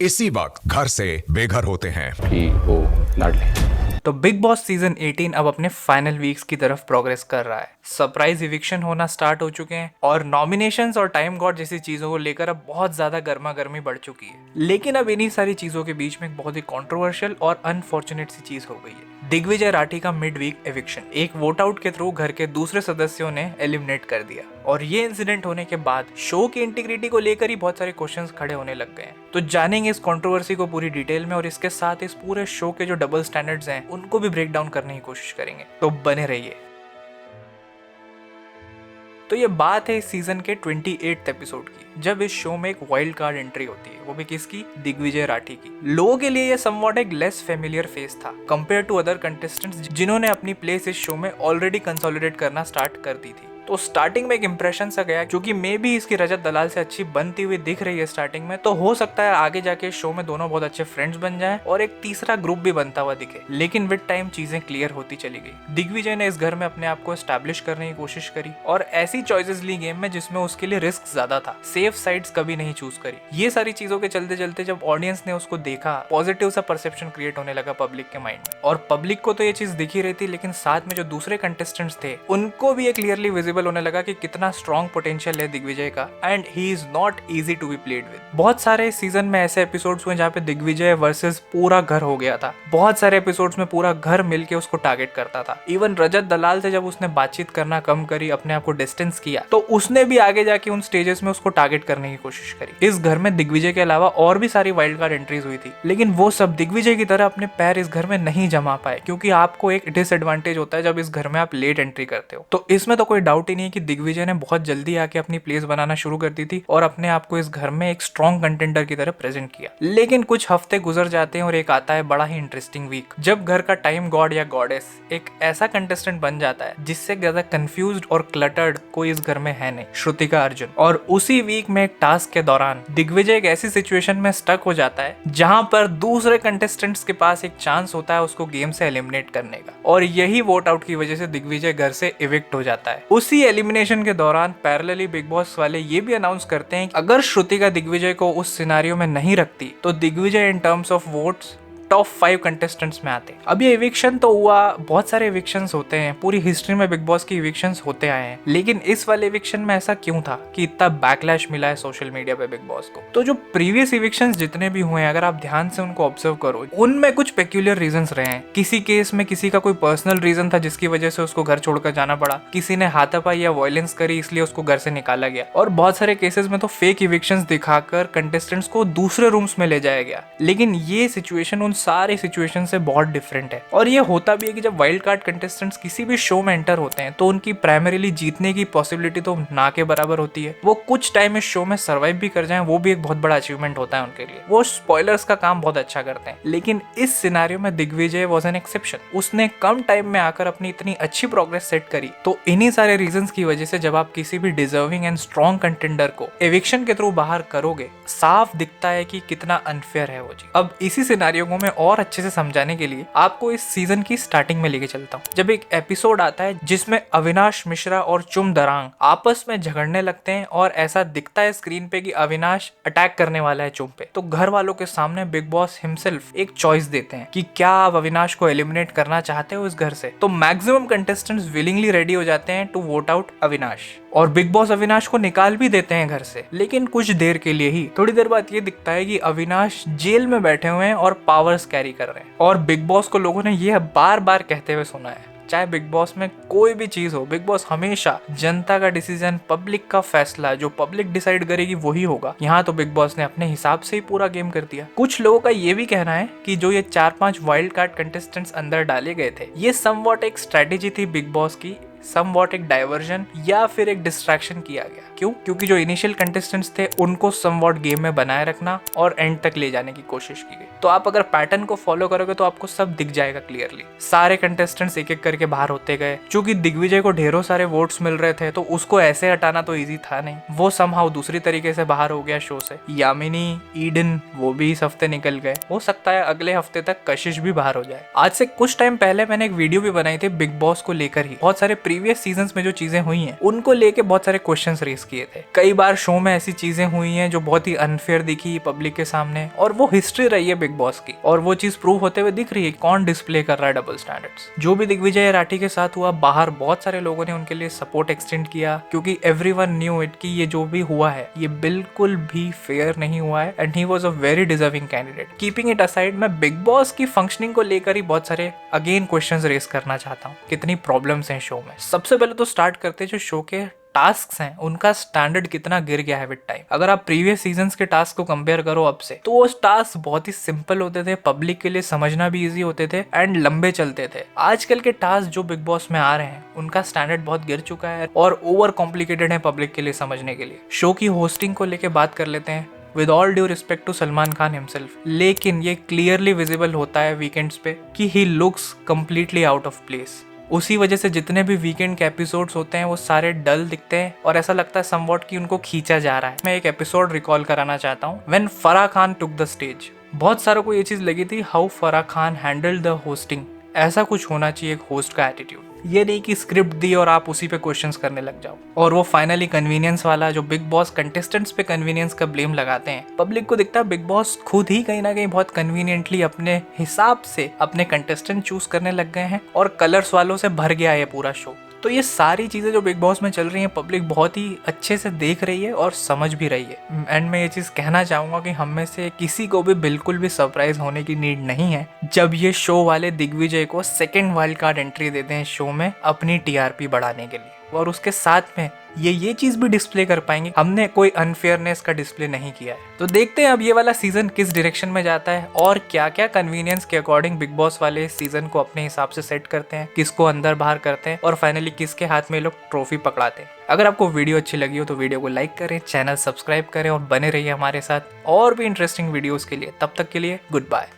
इसी वक्त घर से बेघर होते हैं। कि वो लाडली। तो बिग बॉस सीजन 18 अब अपने फाइनल वीक्स की तरफ प्रोग्रेस कर रहा है। सरप्राइज इविक्शन होना स्टार्ट हो चुके हैं और नॉमिनेशंस और टाइम गॉड जैसी चीजों को लेकर अब बहुत ज्यादा गर्मा गर्मी बढ़ चुकी है। लेकिन अब इन्हीं सारी चीजों के बीच में एक बहुत ही कंट्रोवर्शियल और अनफॉर्चुनेट सी चीज हो गई है। दिग्विजय राठी का मिड वीक एविक्शन एक वोट आउट के थ्रू घर के दूसरे सदस्यों ने एलिमिनेट कर दिया और ये इंसिडेंट होने के बाद शो की इंटीग्रिटी को लेकर ही बहुत सारे क्वेश्चंस खड़े होने लग गए हैं। तो जानेंगे इस कंट्रोवर्सी को पूरी डिटेल में और इसके साथ इस पूरे शो के जो डबल स्टैंडर्ड्स हैं उनको भी ब्रेक डाउन करने की कोशिश करेंगे, तो बने रहिए। तो ये बात है इस सीजन के 28th एपिसोड की, जब इस शो में एक वाइल्ड कार्ड एंट्री होती है, वो भी किसकी? दिग्विजय राठी की। लोगों के लिए ये समवॉट एक लेस फेमिलियर फेस था कंपेयर टू अदर कंटेस्टेंट्स जिन्होंने अपनी प्लेस इस शो में ऑलरेडी कंसोलिडेट करना स्टार्ट कर दी थी। तो स्टार्टिंग में एक इंप्रेशन सा गया, क्योंकि मे भी इसकी रजत दलाल से अच्छी बनती हुई दिख रही है स्टार्टिंग में, तो हो सकता है आगे जाके शो में दोनों बहुत अच्छे फ्रेंड्स बन जाएं और एक तीसरा ग्रुप भी बनता हुआ दिखे। लेकिन विद टाइम चीजें क्लियर होती चली गई। दिग्विजय ने इस घर में अपने आप को एस्टैब्लिश करने की कोशिश करी और ऐसी चॉइसेस ली गेम में जिसमें उसके लिए रिस्क ज्यादा था। सेफ साइड्स कभी नहीं चूज करी। ये सारी चीजों के चलते चलते जब ऑडियंस ने उसको देखा, पॉजिटिव सा परसेप्शन क्रिएट होने लगा पब्लिक के माइंड में। और पब्लिक को तो ये चीज दिखी रही थी, लेकिन साथ में जो दूसरे कंटेस्टेंट्स थे उनको भी ये क्लियरली विजिबल होने लगा कि कितना स्ट्रॉन्ग पोटेंशियल है दिग्विजय का and he is not easy to be played with. बहुत सारे सीजन में ऐसे एपिसोड्स हुए जहाँ पे दिग्विजय वर्सेस पूरा घर हो गया था। बहुत सारे एपिसोड्स में पूरा घर मिलके उसको टारगेट करता था। इवन रजत दलाल से जब उसने बातचीत करना कम करी, अपने आप को डिस्टेंस किया, तो उसने भी आगे जाके उन स्टेजेस में उसको टारगेट करने की कोशिश करी। इस घर में दिग्विजय के अलावा और भी सारी वाइल्ड कार्ड एंट्रीज हुई थी, लेकिन वो सब दिग्विजय की तरह अपने पैर इस घर में नहीं जमा पाए, क्योंकि आपको एक डिसएडवांटेज होता है जब इस घर में आप लेट एंट्री करते हो। तो इसमें तो कोई डाउट ही नहीं है कि दिग्विजय ने बहुत जल्दी आके अपनी प्लेस बनाना शुरू कर दी थी और अपने आप को इस घर में एक स्ट्रॉन्ग कंटेंडर की तरह प्रेजेंट किया। लेकिन कुछ हफ्ते गुजर जाते हैं और एक आता है बड़ा ही इंटरेस्टिंग वीक, जब घर का टाइम गॉड या गॉडेस एक ऐसा कंटेस्टेंट बन जाता है जिससे ज्यादा कंफ्यूज्ड और क्लटर्ड कोई इस घर में है नहीं, श्रुतिका अर्जुन। और उसी वीक में एक टास्क के दौरान दिग्विजय एक ऐसी सिचुएशन में स्टक हो जाता है जहां पर दूसरे कंटेस्टेंट्स के पास एक चांस होता है उसको गेम से एलिमिनेट करने का, और यही वोट आउट की वजह से दिग्विजय घर से इविक्ट हो जाता है। उसी एलिमिनेशन के दौरान पैरेलली बिग बॉस वाले ये भी अनाउंस करते हैं कि अगर श्रुतिका दिग्विजय को उस सिनारियो में नहीं रखती तो Digvijay in terms of votes top 5 contestants में आते। अब ये इविक्शन तो हुआ, बहुत सारे इविक्शंस होते हैं, पूरी हिस्ट्री में बिग बॉस की इविक्शंस होते आए हैं, लेकिन इस वाले इविक्शन में ऐसा क्यों था कि इतना बैकलैश मिला है सोशल मीडिया पे बिग बॉस को? तो जो प्रीवियस इविक्शंस जितने भी हुए हैं, अगर आप ध्यान से उनको ऑब्जर्व करो, उनमें कुछ पेक्यूलियर रीजंस रहे हैं। किसी केस में किसी का कोई पर्सनल रीजन था जिसकी वजह से उसको घर छोड़कर जाना पड़ा, किसी ने हाथापाई या वायलेंस करी इसलिए उसको घर से निकाला गया, और बहुत सारे केसेस में तो फेक इविक्शंस दिखाकर कंटेस्टेंट्स को दूसरे रूम्स में ले जाया गया। लेकिन ये सिचुएशन उन सारे सिचुएशन से बहुत डिफरेंट है। और ये होता भी है कि जब वाइल्ड कार्ड कंटेस्टेंट्स किसी भी शो में एंटर होते हैं तो उनकी प्राइमरीली जीतने की पॉसिबिलिटी तो ना के बराबर होती है। वो कुछ टाइम इस शो में सर्वाइव भी कर जाएं, वो भी एक बहुत बड़ा अचीवमेंट होता है उनके लिए। वो स्पॉयलर्स का काम बहुत अच्छा करते हैं। लेकिन इस सिनेरियो में दिग्विजय वाज एन एक्सेप्शन। उसने कम टाइम में आकर अपनी इतनी अच्छी प्रोग्रेस सेट करी। तो इन्हीं सारे रीजंस की वजह से जब आप किसी भी डिजर्विंग एंड स्ट्रॉन्ग कंटेंडर को एविक्शन के थ्रू बाहर करोगे, साफ दिखता है कि कितना अनफेयर है वो चीज। अब इसी सिनेरियो को मैं और अच्छे से समझाने के लिए आपको इस सीजन की स्टार्टिंग में लेके चलता हूँ। जब एक एपिसोड आता है जिसमें अविनाश मिश्रा और चुम दरांग आपस में झगड़ने लगते हैं और ऐसा दिखता है स्क्रीन पे कि अविनाश अटैक करने वाला है चुम पे, तो घर वालों के सामने बिग बॉस हिमसेल्फ एक चॉइस देते हैं कि क्या आप अविनाश को एलिमिनेट करना चाहते हो इस घर से। तो मैक्सिमम कंटेस्टेंट्स विलिंगली रेडी हो जाते हैं टू वोट आउट अविनाश, और बिग बॉस अविनाश को निकाल भी देते हैं घर से, लेकिन कुछ देर के लिए ही। थोड़ी देर बाद ये दिखता है कि अविनाश जेल में बैठे हुए हैं और पावर्स कैरी कर रहे हैं। और बिग बॉस को लोगों ने यह बार बार कहते हुए सुना है, चाहे बिग बॉस में कोई भी चीज हो, बिग बॉस हमेशा जनता का डिसीजन, पब्लिक का फैसला, जो पब्लिक डिसाइड करेगी वही होगा। यहाँ तो बिग बॉस ने अपने हिसाब से ही पूरा गेम कर दिया। कुछ लोगों का ये भी कहना है कि जो ये 4-5 वाइल्ड कार्ड कंटेस्टेंट्स अंदर डाले गए थे, ये समवॉट एक स्ट्रेटेजी थी बिग बॉस की, समवॉट एक डाइवर्जन या फिर एक डिस्ट्रैक्शन किया गया। क्यों? क्योंकि जो इनिशियल कंटेस्टेंट्स थे उनको समवॉट गेम में बनाए रखना और एंड तक ले जाने की कोशिश की गई। तो आप अगर पैटर्न को फॉलो करोगे तो आपको सब दिख जाएगा क्लियरली। सारे कंटेस्टेंट्स एक एक करके बाहर होते गए। चूंकि दिग्विजय को ढेरों सारे वोट्स मिल रहे थे तो उसको ऐसे हटाना तो इजी था नहीं, वो समहाउ दूसरी तरीके से बाहर हो गया शो से। यामिनी, ईडन, वो भी इस हफ्ते निकल गए। हो सकता है अगले हफ्ते तक कशिश भी बाहर हो जाए। आज से कुछ टाइम पहले मैंने एक वीडियो भी बनाई थी बिग बॉस को लेकर ही। बहुत सारे प्रीवियस सीजन्स में जो चीजें हुई हैं उनको लेके बहुत सारे क्वेश्चंस रेज किए थे। कई बार शो में ऐसी चीजें हुई हैं जो बहुत ही अनफेयर दिखी पब्लिक के सामने, और वो हिस्ट्री रही है बिग बॉस की, और वो चीज प्रूव होते हुए दिख रही है कौन डिस्प्ले कर रहा है डबल स्टैंडर्ड्स। जो भी दिग्विजय राठी के साथ हुआ, बाहर बहुत सारे लोगों ने उनके लिए सपोर्ट एक्सटेंड किया, क्योंकि एवरीवन न्यू इट कि ये जो भी हुआ है ये बिल्कुल भी फेयर नहीं हुआ है, and he was a very deserving candidate. Keeping it aside, मैं बिग बॉस की फंक्शनिंग को लेकर ही बहुत सारे अगेन क्वेश्चंस रेस करना चाहता हूँ। कितनी प्रॉब्लम्स हैं शो में। सबसे पहले तो स्टार्ट करते हैं जो शो के टास्क हैं, उनका स्टैंडर्ड कितना गिर गया है विद टाइम। अगर आप प्रीवियस सीजन्स के टास्क को कंपेयर करो अब से, तो वो टास्क बहुत ही सिंपल होते थे, पब्लिक के लिए समझना भी इजी होते थे एंड लंबे चलते थे। आजकल के टास्क जो बिग बॉस में आ रहे हैं उनका स्टैंडर्ड बहुत गिर चुका है और ओवर कॉम्प्लिकेटेड है पब्लिक के लिए समझने के लिए। शो की होस्टिंग को लेकर बात कर लेते हैं। With all due respect to Salman Khan himself, लेकिन ये क्लियरली विजिबल होता है वीकेंड्स पे कि he looks completely out of place. उसी वजह से जितने भी वीकेंड के एपिसोड्स होते हैं वो सारे डल दिखते हैं और ऐसा लगता है समवॉट कि उनको खींचा जा रहा है। मैं एक एपिसोड रिकॉल कराना चाहता हूँ, when Farah Khan took the stage. बहुत सारों को ये चीज लगी थी how Farah Khan handled the hosting. ऐसा कुछ होना चाहिए एक होस्ट का एटीट्यूड, ये नहीं कि स्क्रिप्ट दी और आप उसी पे क्वेश्चंस करने लग जाओ। और वो फाइनली कन्वीनियंस वाला, जो बिग बॉस कंटेस्टेंट्स पे कन्वीनियंस का ब्लेम लगाते हैं। पब्लिक को दिखता है बिग बॉस खुद ही कहीं ना कहीं बहुत कन्वीनियंटली अपने हिसाब से अपने कंटेस्टेंट चूज करने लग गए हैं और कलर्स वालों से भर गया है पूरा शो। तो ये सारी चीज़ें जो बिग बॉस में चल रही हैं पब्लिक बहुत ही अच्छे से देख रही है और समझ भी रही है। एंड मैं ये चीज़ कहना चाहूँगा कि हम में से किसी को भी बिल्कुल भी सरप्राइज होने की नीड नहीं है जब ये शो वाले दिग्विजय को सेकंड वाइल्ड कार्ड एंट्री देते हैं शो में अपनी टीआरपी बढ़ाने के लिए, और उसके साथ में ये चीज भी डिस्प्ले कर पाएंगे हमने कोई अनफेयरनेस का डिस्प्ले नहीं किया है। तो देखते हैं अब ये वाला सीजन किस डायरेक्शन में जाता है और क्या क्या कन्वीनियंस के अकॉर्डिंग बिग बॉस वाले सीजन को अपने हिसाब से सेट करते हैं, किसको अंदर बाहर करते हैं और फाइनली किसके हाथ में लोग ट्रॉफी पकड़ाते हैं। अगर आपको वीडियो अच्छी लगी हो तो वीडियो को लाइक करें, चैनल सब्सक्राइब करें और बने रहिए हमारे साथ और भी इंटरेस्टिंग वीडियोस के लिए। तब तक के लिए गुड बाय।